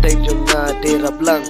teng jong nga de rablang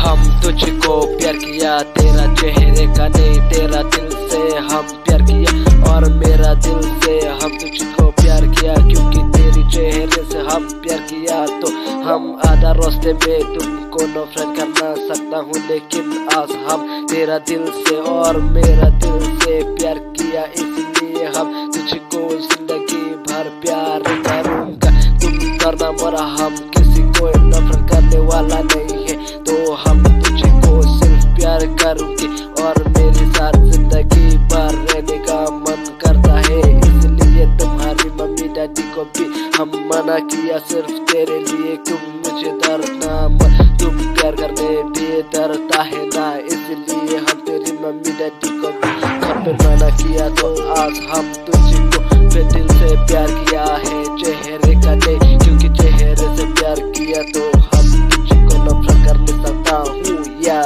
हम तुझको प्यार किया तेरा चेहरे का नहीं तेरा दिल से हम प्यार किया और मेरा दिल से हम तुझको प्यार किया क्योंकि तेरी चेहरे से हम प्यार किया तो हम आधा रास्ते में तुमको नफरत करना सकता हूँ लेकिन आज हम तेरा दिल से और मेरा दिल से प्यार किया इसलिए हम तुझको जिंदगी भर प्यार करूँगा तुम करना मरा हम किसी को नफरत करने वाला नहीं है तो हम तुझको सिर्फ प्यार करूंगी और मेरे साथ जिंदगी भर रहने का मन करता है इसलिए तुम्हारी मम्मी डैडी को भी हम मना किया सिर्फ तेरे लिए तुम मुझे डरना मत तुम प्यार करने भी डरता है ना इसलिए हम तेरी मम्मी डैडी को भी घर पे मना किया तो आज हम तुझको दिल से प्यार किया है चेहरे का नहीं क्योंकि चेहरे से प्यार किया तो हम तुझको नफरत कर नहीं सकता हूँ या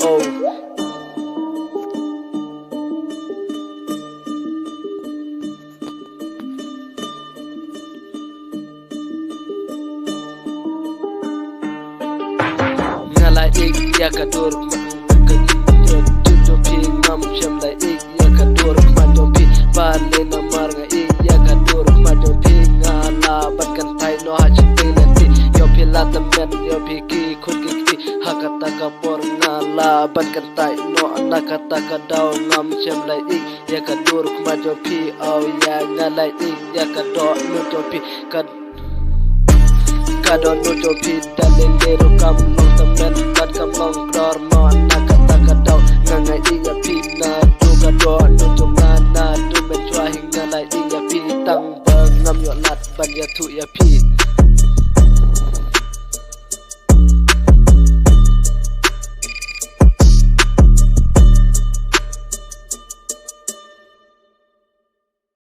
ओ ngala ik ya kadur tutupi ngam shamla ik ya kadur madopi bale na marga ik ya kadur madopi ngala batkan thai no hachtinati yo pilata men yo piki khudki hakata ka por ngala batkan thai no nakata ka daw ngam shamla ik ya kadur madopi au ya ngala ik ya kadur nutopi kadon nutopi dalilero kam long tamen bat kam long klor